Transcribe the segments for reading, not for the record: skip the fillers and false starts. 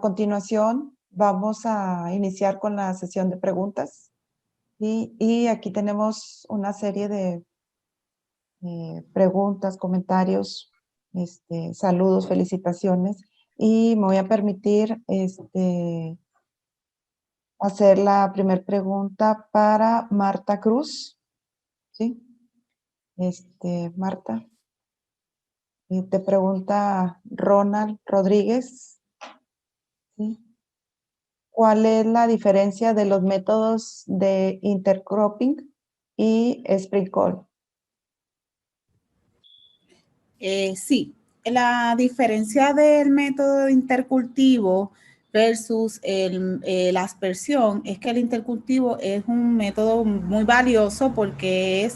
continuación vamos a iniciar con la sesión de preguntas y aquí tenemos una serie de preguntas, comentarios, saludos, felicitaciones y me voy a permitir hacer la primera pregunta para Marta Cruz, ¿sí? Marta, te pregunta Ronald Rodríguez, ¿sí? ¿Cuál es la diferencia de los métodos de intercropping y sprinkle? Sí, la diferencia del método de intercultivo versus la aspersión es que el intercultivo es un método muy valioso porque es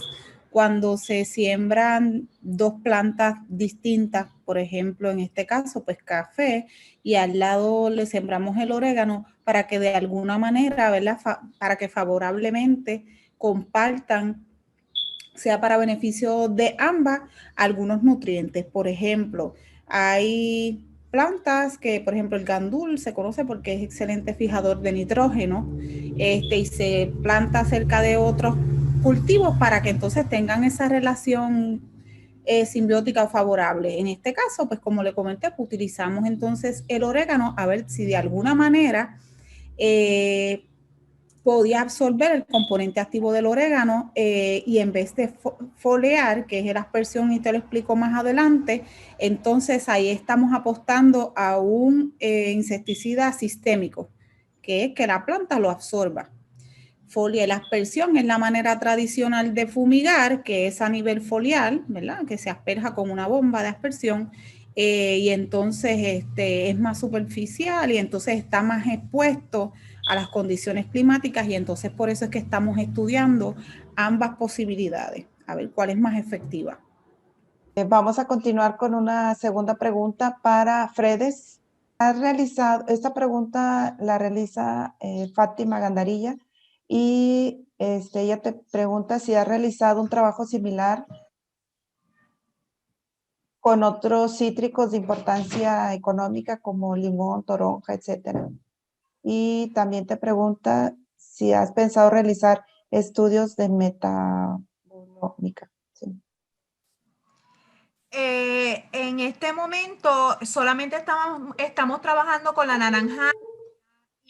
cuando se siembran dos plantas distintas, por ejemplo, en este caso, pues café, y al lado le sembramos el orégano para que de alguna manera, ¿verdad? Para que favorablemente compartan, sea para beneficio de ambas, algunos nutrientes. Por ejemplo, hay plantas que, por ejemplo, el gandul se conoce porque es excelente fijador de nitrógeno, y se planta cerca de otros cultivos para que entonces tengan esa relación simbiótica o favorable. En este caso, pues como le comenté, pues, utilizamos entonces el orégano a ver si de alguna manera podía absorber el componente activo del orégano y en vez de foliar, que es la aspersión y te lo explico más adelante, entonces ahí estamos apostando a un insecticida sistémico, que es que la planta lo absorba. Folia, la aspersión es la manera tradicional de fumigar, que es a nivel foliar, ¿verdad? Que se asperja con una bomba de aspersión y entonces es más superficial y entonces está más expuesto a las condiciones climáticas y entonces por eso es que estamos estudiando ambas posibilidades, a ver cuál es más efectiva. Vamos a continuar con una segunda pregunta para Fredes. Esta pregunta la realiza Fátima Gandarilla y ella te pregunta si has realizado un trabajo similar con otros cítricos de importancia económica como limón, toronja, etcétera. Y también te pregunta si has pensado realizar estudios de metabolómica. Sí. En este momento solamente estamos trabajando con la naranja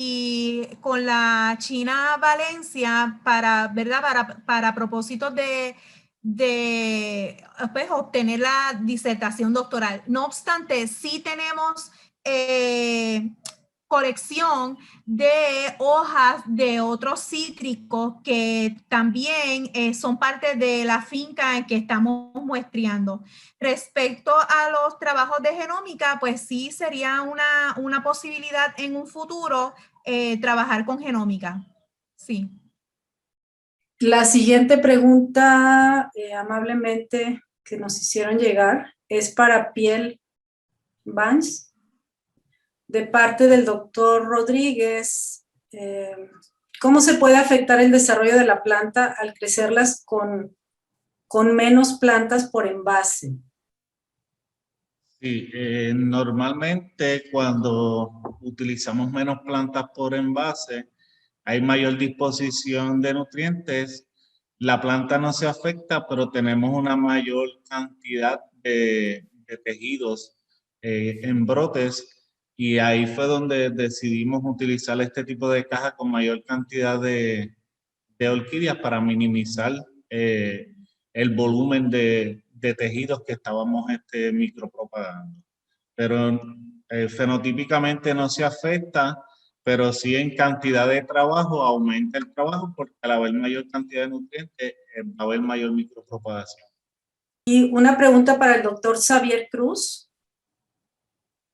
y con la China Valencia para propósitos de pues, obtener la disertación doctoral. No obstante, sí tenemos colección de hojas de otros cítricos que también son parte de la finca en que estamos muestreando. Respecto a los trabajos de genómica, pues sí sería una posibilidad en un futuro trabajar con genómica. Sí. La siguiente pregunta, amablemente, que nos hicieron llegar, es para Piel Vance, de parte del doctor Rodríguez. ¿Cómo se puede afectar el desarrollo de la planta al crecerlas con menos plantas por envase? Sí, normalmente cuando utilizamos menos plantas por envase, hay mayor disposición de nutrientes. La planta no se afecta, pero tenemos una mayor cantidad de tejidos en brotes y ahí fue donde decidimos utilizar este tipo de caja con mayor cantidad de orquídeas para minimizar el volumen de tejidos que estábamos micropropagando. Pero fenotípicamente no se afecta, pero sí en cantidad de trabajo aumenta el trabajo porque al haber mayor cantidad de nutrientes va a haber mayor micropropagación. Y una pregunta para el doctor Xavier Cruz.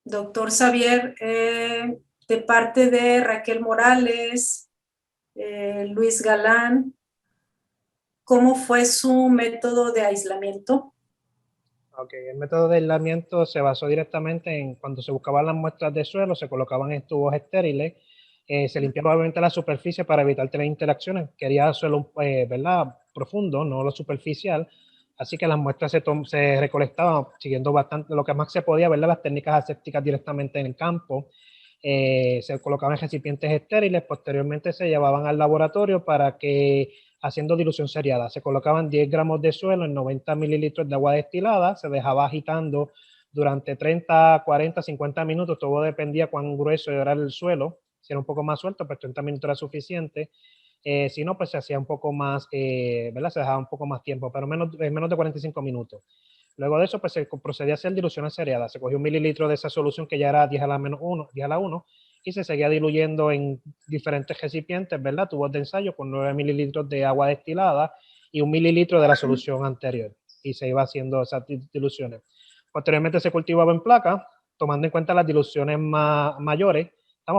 Doctor Xavier, de parte de Raquel Morales, Luis Galán, ¿cómo fue su método de aislamiento? Okay, el método de aislamiento se basó directamente en cuando se buscaban las muestras de suelo, se colocaban en tubos estériles, se limpiaba obviamente la superficie para evitar tener interacciones. Quería suelo ¿verdad? Profundo, no lo superficial, así que las muestras se recolectaban siguiendo bastante lo que más se podía, ¿verdad? Las técnicas asépticas directamente en el campo. se colocaban en recipientes estériles, posteriormente se llevaban al laboratorio para que, haciendo dilución seriada, se colocaban 10 gramos de suelo en 90 mililitros de agua destilada, se dejaba agitando durante 30, 40, 50 minutos, todo dependía cuán grueso era el suelo. Si era un poco más suelto, pues 30 minutos era suficiente. Si no, pues se hacía un poco más, ¿verdad? Se dejaba un poco más tiempo, pero menos de 45 minutos. Luego de eso, pues se procedía a hacer diluciones seriadas. Se cogió 1 mililitro de esa solución que ya era 10 a la menos 1, 10 a la 1, y se seguía diluyendo en diferentes recipientes, ¿verdad? Tubos de ensayo con 9 mililitros de agua destilada y 1 mililitro de la solución anterior. Y se iba haciendo esas diluciones. Posteriormente se cultivaba en placa, tomando en cuenta las diluciones mayores,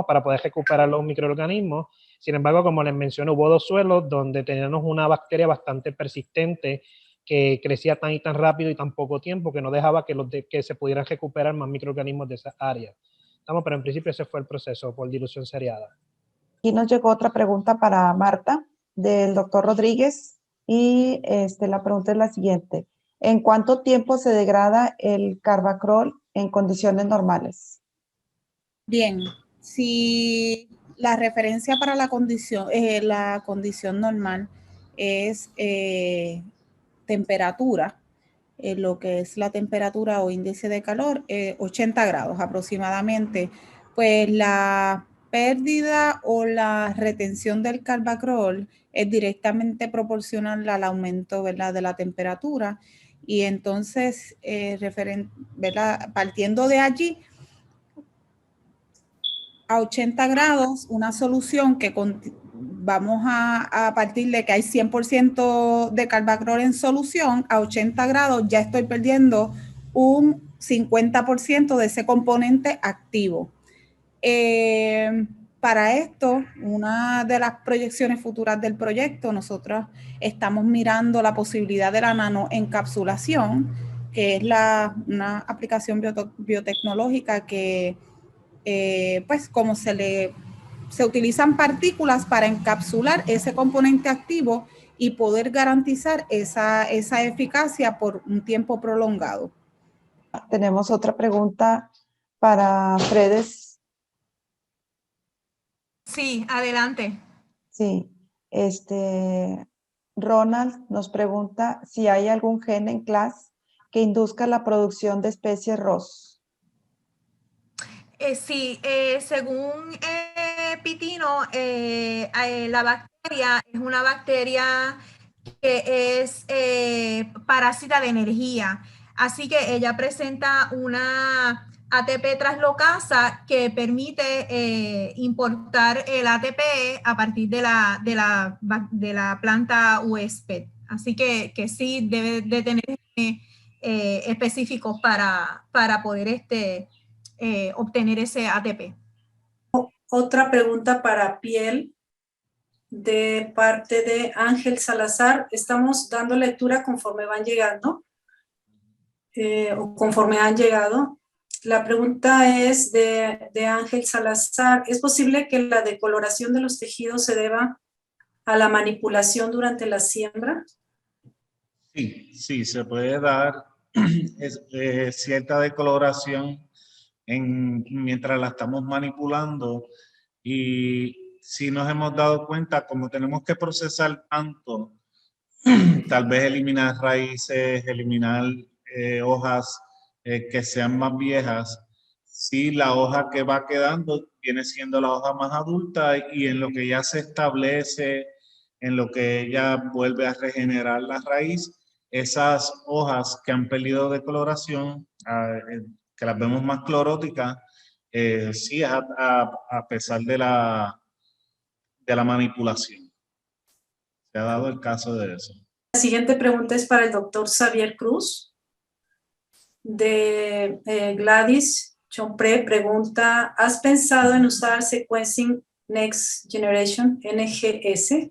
para poder recuperar los microorganismos. Sin embargo, como les mencioné, hubo 2 suelos donde teníamos una bacteria bastante persistente que crecía tan y tan rápido y tan poco tiempo que no dejaba que se pudieran recuperar más microorganismos de esa área. Pero en principio ese fue el proceso por dilución seriada. Aquí nos llegó otra pregunta para Marta del doctor Rodríguez y la pregunta es la siguiente. ¿En cuánto tiempo se degrada el carbacrol en condiciones normales? Bien, si la referencia para la condición normal es temperatura, lo que es la temperatura o índice de calor, 80 grados aproximadamente, pues la pérdida o la retención del carbacrol es directamente proporcional al aumento, ¿verdad?, de la temperatura. Y entonces, ¿verdad?, partiendo de allí, a 80 grados, una solución que vamos a partir de que hay 100% de carbacrol en solución, a 80 grados ya estoy perdiendo un 50% de ese componente activo. Para esto, una de las proyecciones futuras del proyecto, nosotros estamos mirando la posibilidad de la nanoencapsulación, que es una aplicación biotecnológica que pues como se utilizan partículas para encapsular ese componente activo y poder garantizar esa eficacia por un tiempo prolongado. Tenemos otra pregunta para Fredes. Sí, adelante. Sí, Ronald nos pregunta si hay algún gen en CLAS que induzca la producción de especies ROS. Sí, según Pitino, la bacteria es una bacteria que es parásita de energía. Así que ella presenta una ATP traslocasa que permite importar el ATP a partir de la planta huésped. Así que sí debe de tener específicos para poder obtener ese ATP. Otra pregunta para piel de parte de Ángel Salazar. Estamos dando lectura conforme van llegando o conforme han llegado. La pregunta es de Ángel Salazar. ¿Es posible que la decoloración de los tejidos se deba a la manipulación durante la siembra? Sí, se puede dar cierta decoloración mientras la estamos manipulando, y si nos hemos dado cuenta, como tenemos que procesar tanto, tal vez eliminar raíces, eliminar hojas que sean más viejas, si la hoja que va quedando viene siendo la hoja más adulta y en lo que ya se establece, en lo que ella vuelve a regenerar la raíz, esas hojas que han perdido de coloración, que las vemos más cloróticas, sí, a pesar de la manipulación. Se ha dado el caso de eso. La siguiente pregunta es para el doctor Xavier Cruz. De Gladys Chompré pregunta, ¿has pensado en usar Sequencing Next Generation, NGS?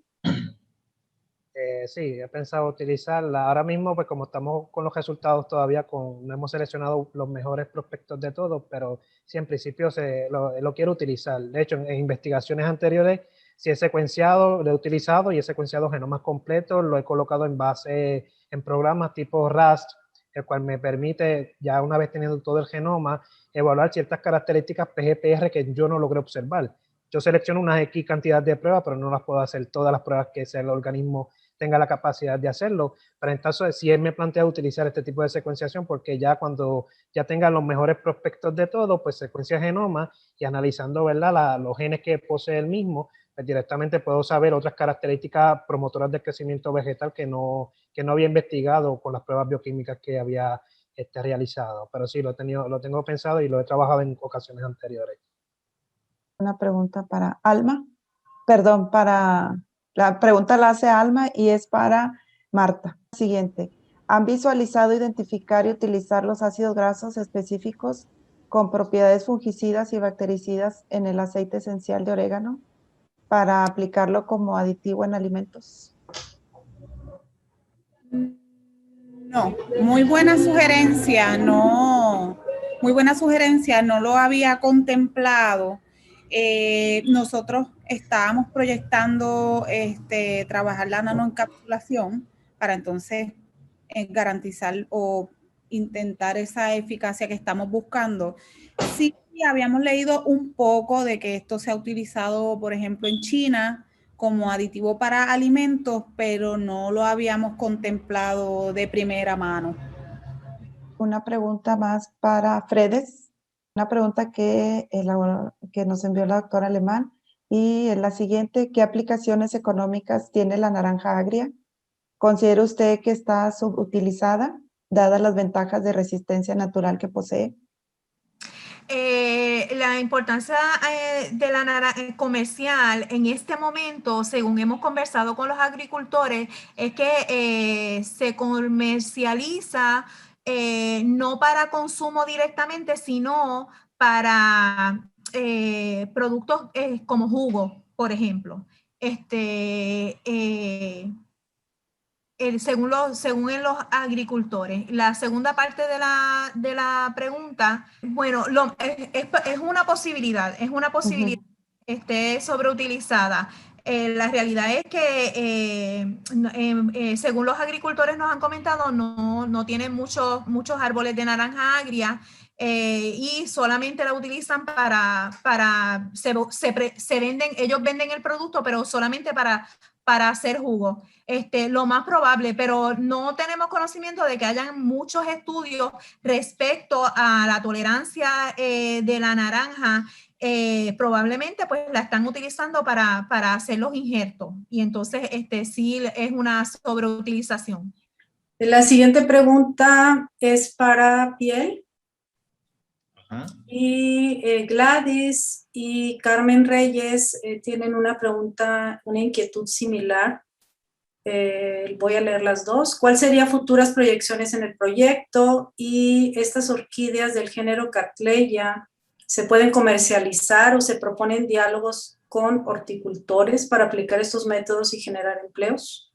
Sí, he pensado utilizarla. Ahora mismo, pues como estamos con los resultados todavía, no hemos seleccionado los mejores prospectos de todos, pero sí, en principio lo quiero utilizar. De hecho, en investigaciones anteriores, sí he secuenciado, lo he utilizado y he secuenciado genomas completos, lo he colocado en base, en programas tipo RAST, el cual me permite, ya una vez teniendo todo el genoma, evaluar ciertas características PGPR que yo no logré observar. Yo selecciono una X cantidad de pruebas, pero no las puedo hacer todas las pruebas que el organismo tenga la capacidad de hacerlo. Pero entonces, si él me plantea utilizar este tipo de secuenciación, porque ya cuando ya tenga los mejores prospectos de todo, pues secuencia genoma y analizando, ¿verdad?, los genes que posee el mismo, pues directamente puedo saber otras características promotoras del crecimiento vegetal que no había investigado con las pruebas bioquímicas que había realizado. Pero sí, lo tengo pensado y lo he trabajado en ocasiones anteriores. Una pregunta para Alma. Perdón, la pregunta la hace Alma y es para Marta. Siguiente. ¿Han visualizado, identificar y utilizar los ácidos grasos específicos con propiedades fungicidas y bactericidas en el aceite esencial de orégano para aplicarlo como aditivo en alimentos? No, muy buena sugerencia, no lo había contemplado. Nosotros estábamos proyectando trabajar la nanoencapsulación para entonces garantizar o intentar esa eficacia que estamos buscando. Sí, habíamos leído un poco de que esto se ha utilizado, por ejemplo, en China como aditivo para alimentos, pero no lo habíamos contemplado de primera mano. Una pregunta más para Fredes, una pregunta que nos envió la doctora Alemán, y es la siguiente: ¿qué aplicaciones económicas tiene la naranja agria? ¿Considera usted que está subutilizada, dadas las ventajas de resistencia natural que posee? La importancia de la naranja comercial en este momento, según hemos conversado con los agricultores, es que se comercializa no para consumo directamente, sino para productos como jugo, por ejemplo. Según los agricultores. La segunda parte de la pregunta, bueno, es una posibilidad, esté sobreutilizada. La realidad es que, según los agricultores nos han comentado, no tienen muchos árboles de naranja agria, y solamente la utilizan ellos venden el producto, pero solamente para hacer jugo. Lo más probable, pero no tenemos conocimiento de que hayan muchos estudios respecto a la tolerancia de la naranja. Probablemente pues la están utilizando para hacer los injertos, y entonces sí es una sobreutilización. La siguiente pregunta es para Piel. Ajá. Y Gladys y Carmen Reyes tienen una pregunta, una inquietud similar. Voy a leer las dos. ¿Cuál serían futuras proyecciones en el proyecto? Y estas orquídeas del género Cattleya, ¿se pueden comercializar o se proponen diálogos con horticultores para aplicar estos métodos y generar empleos?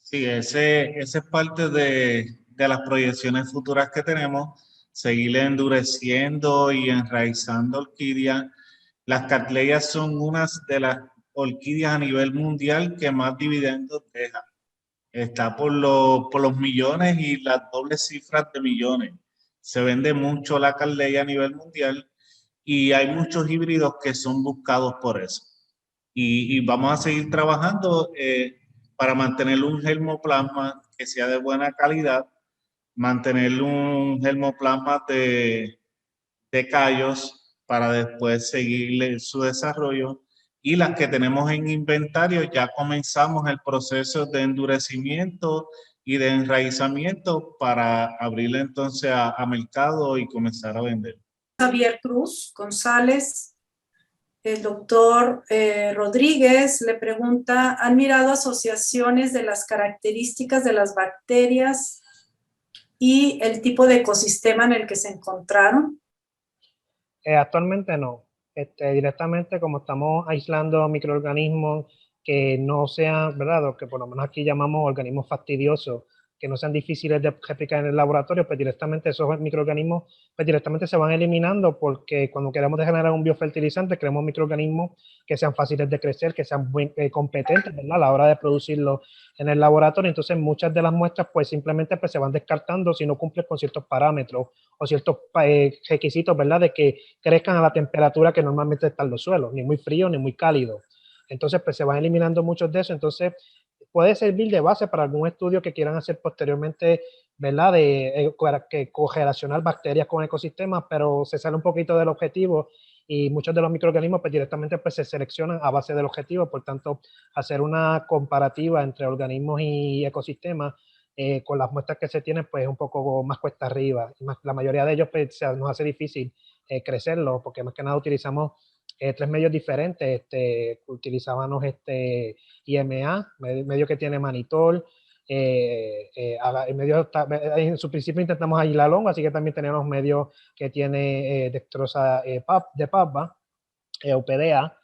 Sí, ese es parte de las proyecciones futuras que tenemos, seguir endureciendo y enraizando orquídeas. Las Cattleyas son unas de las orquídeas a nivel mundial que más dividendos dejan. Está por los millones y las dobles cifras de millones. Se vende mucho la Cattleya a nivel mundial y hay muchos híbridos que son buscados por eso. Y vamos a seguir trabajando para mantener un germoplasma que sea de buena calidad, mantener un germoplasma de callos para después seguir su desarrollo. Y las que tenemos en inventario, ya comenzamos el proceso de endurecimiento y de enraizamiento para abrirle entonces a mercado y comenzar a vender. Javier Cruz González. El doctor Rodríguez le pregunta, ¿han mirado asociaciones de las características de las bacterias y el tipo de ecosistema en el que se encontraron? Actualmente no. Directamente, como estamos aislando microorganismos que no sean, ¿verdad?, o que por lo menos aquí llamamos organismos fastidiosos, que no sean difíciles de replicar en el laboratorio, pues directamente esos microorganismos pues directamente se van eliminando, porque cuando queremos generar un biofertilizante queremos microorganismos que sean fáciles de crecer, que sean muy competentes, ¿verdad?, a la hora de producirlo en el laboratorio. Entonces muchas de las muestras pues simplemente pues se van descartando si no cumplen con ciertos parámetros o ciertos requisitos, ¿verdad?, de que crezcan a la temperatura que normalmente están los suelos, ni muy frío ni muy cálido. Entonces pues se van eliminando muchos de esos. Entonces puede servir de base para algún estudio que quieran hacer posteriormente, ¿verdad?, de que correlacionar bacterias con ecosistemas, pero se sale un poquito del objetivo y muchos de los microorganismos pues directamente pues se seleccionan a base del objetivo. Por tanto, hacer una comparativa entre organismos y ecosistemas con las muestras que se tienen pues es un poco más cuesta arriba. La mayoría de ellos pues nos hace difícil crecerlos, porque más que nada utilizamos 3 medios diferentes. Utilizábamos IMA, medio que tiene manitol, en su principio intentamos aislalón, así que también tenemos medios que tiene dextrosa de PAPA, UPDA,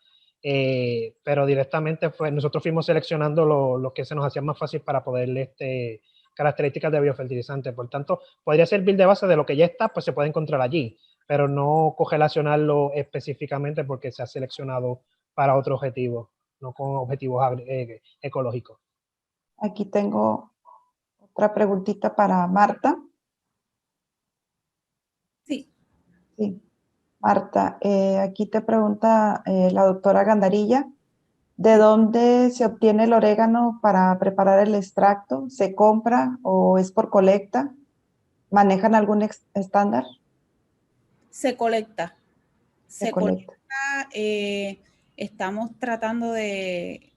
pero directamente nosotros fuimos seleccionando lo que se nos hacía más fácil para poder características de biofertilizante. Por tanto, podría servir de base de lo que ya está, pues se puede encontrar allí, pero no correlacionarlo específicamente porque se ha seleccionado para otro objetivo, no con objetivos ecológicos. Aquí tengo otra preguntita para Marta. Sí. Sí. Marta, aquí te pregunta la doctora Gandarilla, ¿de dónde se obtiene el orégano para preparar el extracto? ¿Se compra o es por colecta? ¿Manejan algún estándar? Se colecta. Se colecta. Estamos tratando de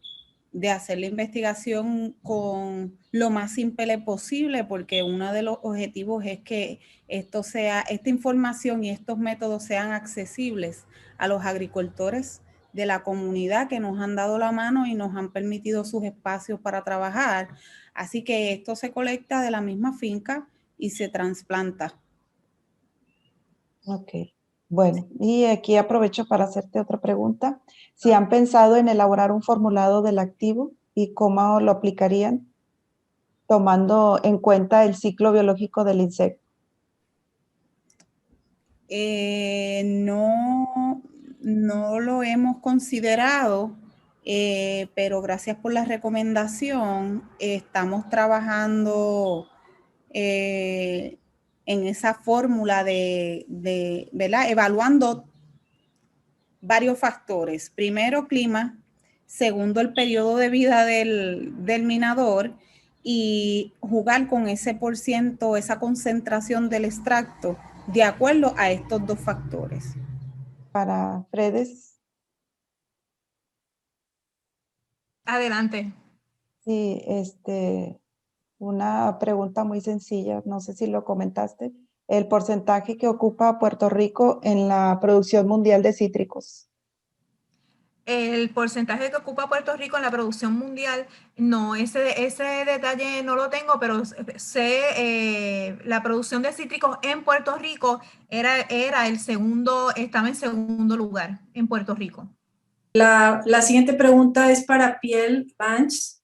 hacer la investigación con lo más simple posible, porque uno de los objetivos es que esta información y estos métodos sean accesibles a los agricultores de la comunidad que nos han dado la mano y nos han permitido sus espacios para trabajar. Así que esto se colecta de la misma finca y se trasplanta. Ok. Bueno, y aquí aprovecho para hacerte otra pregunta. Si han pensado en elaborar un formulado del activo y cómo lo aplicarían, tomando en cuenta el ciclo biológico del insecto. No lo hemos considerado, pero gracias por la recomendación. Estamos trabajando en esa fórmula ¿verdad?, evaluando varios factores. Primero, clima. Segundo, el periodo de vida del minador, y jugar con ese %, esa concentración del extracto de acuerdo a estos dos factores. Para Fredes. Adelante. Sí, una pregunta muy sencilla, no sé si lo comentaste, el porcentaje que ocupa Puerto Rico en la producción mundial de cítricos. El porcentaje que ocupa Puerto Rico en la producción mundial, no, ese detalle no lo tengo, pero sé la producción de cítricos en Puerto Rico estaba en segundo lugar en Puerto Rico. La siguiente pregunta es para Piel Banch,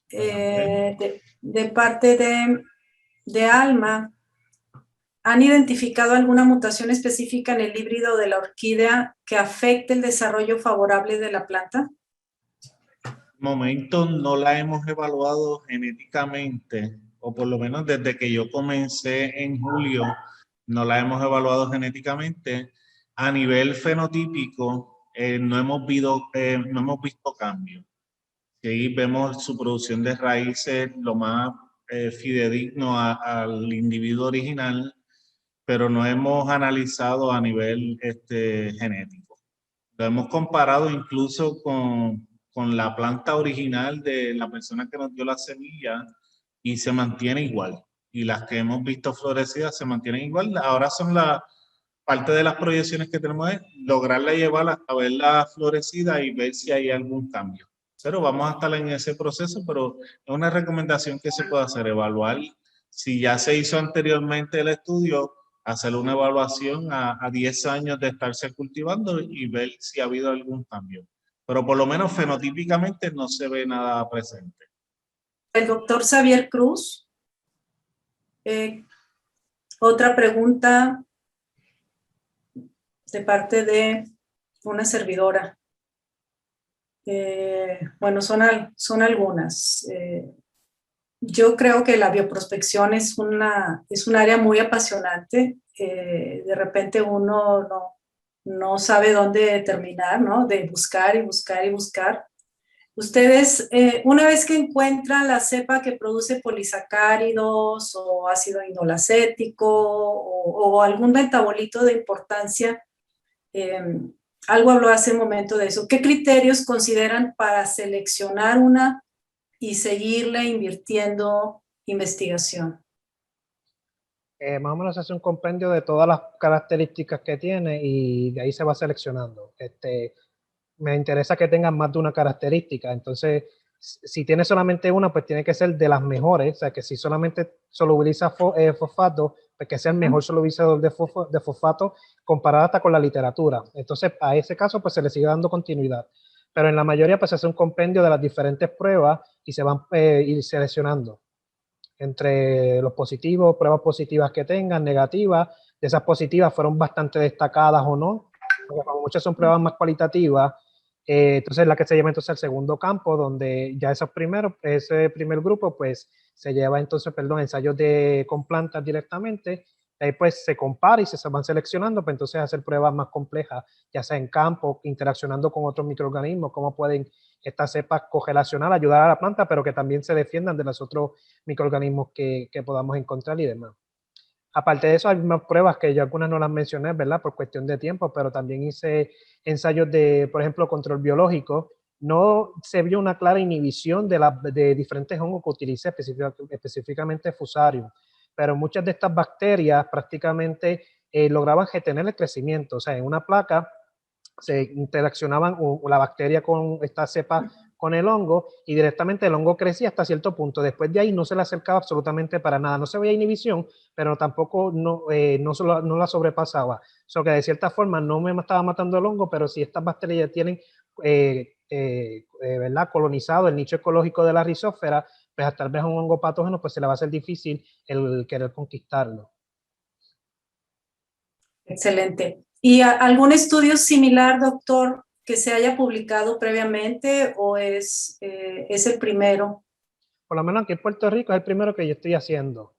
de parte de Alma. ¿Han identificado alguna mutación específica en el híbrido de la orquídea que afecte el desarrollo favorable de la planta? Momento no la hemos evaluado genéticamente, o por lo menos desde que yo comencé en julio, no la hemos evaluado genéticamente. A nivel fenotípico, no hemos visto cambios. Sí, vemos su producción de raíces lo más fidedigno al individuo original, pero no hemos analizado a nivel genético. Lo hemos comparado incluso con la planta original de la persona que nos dio la semilla y se mantiene igual. Y las que hemos visto florecidas se mantienen igual. Ahora son parte de las proyecciones que tenemos es lograrla llevarla a verla florecida y ver si hay algún cambio. Pero vamos a estar en ese proceso, pero es una recomendación que se puede hacer, evaluar si ya se hizo anteriormente el estudio, hacer una evaluación a 10 años de estarse cultivando y ver si ha habido algún cambio. Pero por lo menos fenotípicamente no se ve nada presente. El doctor Xavier Cruz. Otra pregunta de parte de una servidora. Bueno, son algunas. Yo creo que la bioprospección es un área muy apasionante. De repente uno no sabe dónde terminar, ¿no? De buscar y buscar y buscar. Ustedes, una vez que encuentran la cepa que produce polisacáridos o ácido indolacético o algún metabolito de importancia, algo habló hace un momento de eso. ¿Qué criterios consideran para seleccionar una y seguirle invirtiendo investigación? Más o menos se hace un compendio de todas las características que tiene y de ahí se va seleccionando. Me interesa que tengan más de una característica, entonces si tiene solamente una, pues tiene que ser de las mejores, o sea que si solamente solubiliza fosfato, pues que sea el mejor solubilizador de fosfato comparado hasta con la literatura. Entonces a ese caso pues se le sigue dando continuidad, pero en la mayoría pues se hace un compendio de las diferentes pruebas y se van ir seleccionando entre los positivos, pruebas positivas que tengan, negativas. De esas positivas fueron bastante destacadas o no, porque como muchas son pruebas más cualitativas, entonces la que se lleva entonces al segundo campo, donde ya ese primer grupo pues se lleva entonces, ensayos con plantas directamente, ahí pues se compara y se van seleccionando, pues entonces hacer pruebas más complejas, ya sea en campo, interaccionando con otros microorganismos, cómo pueden estas cepas correlacionar, ayudar a la planta, pero que también se defiendan de los otros microorganismos que podamos encontrar y demás. Aparte de eso, hay más pruebas que yo algunas no las mencioné, ¿verdad? Por cuestión de tiempo, pero también hice ensayos de, por ejemplo, control biológico. No se vio una clara inhibición de diferentes hongos que utilicé, específicamente Fusarium, pero muchas de estas bacterias prácticamente lograban retener el crecimiento. O sea, en una placa se interaccionaban la bacteria con esta cepa con el hongo y directamente el hongo crecía hasta cierto punto. Después de ahí no se le acercaba absolutamente para nada. No se veía inhibición, pero tampoco no la sobrepasaba. So que de cierta forma no me estaba matando el hongo, pero si estas bacterias tienen ¿verdad? Colonizado el nicho ecológico de la rizósfera, pues tal vez a un hongo patógeno pues se le va a ser difícil el querer conquistarlo. Excelente. ¿Y algún estudio similar, doctor, que se haya publicado previamente o es el primero? Por lo menos aquí en Puerto Rico es el primero que yo estoy haciendo.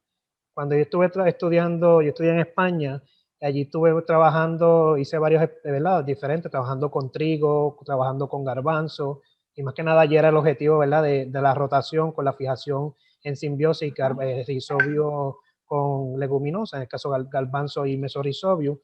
Cuando yo estuve estudiando, yo estudié en España, allí estuve trabajando, hice varios ¿verdad? Diferentes, trabajando con trigo, trabajando con garbanzo, y más que nada allí era el objetivo, ¿verdad? De la rotación con la fijación en simbiosis, rizobio con leguminosa, en el caso garbanzo y mesorrizobio.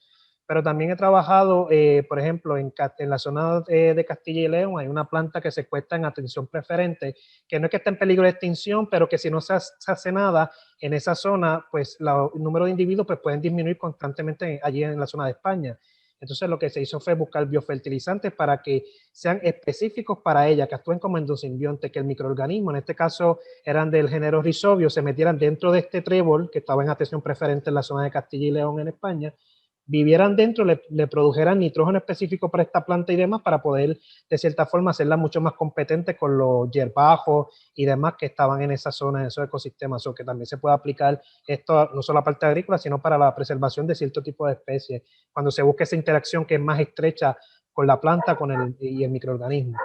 Pero también he trabajado, por ejemplo, en la zona de Castilla y León hay una planta que se encuentra en atención preferente, que no es que esté en peligro de extinción, pero que si no se hace nada en esa zona, pues el número de individuos pues, pueden disminuir constantemente allí en la zona de España. Entonces lo que se hizo fue buscar biofertilizantes para que sean específicos para ella, que actúen como endosimbionte, que el microorganismo, en este caso eran del género Rhizobio, se metieran dentro de este trébol que estaba en atención preferente en la zona de Castilla y León en España, vivieran dentro, le produjeran nitrógeno específico para esta planta y demás para poder de cierta forma hacerla mucho más competente con los hierbajos y demás que estaban en esa zona, en esos ecosistemas, o que también se puede aplicar esto no solo a la parte agrícola, sino para la preservación de cierto tipo de especies, cuando se busca esa interacción que es más estrecha con la planta y el microorganismo.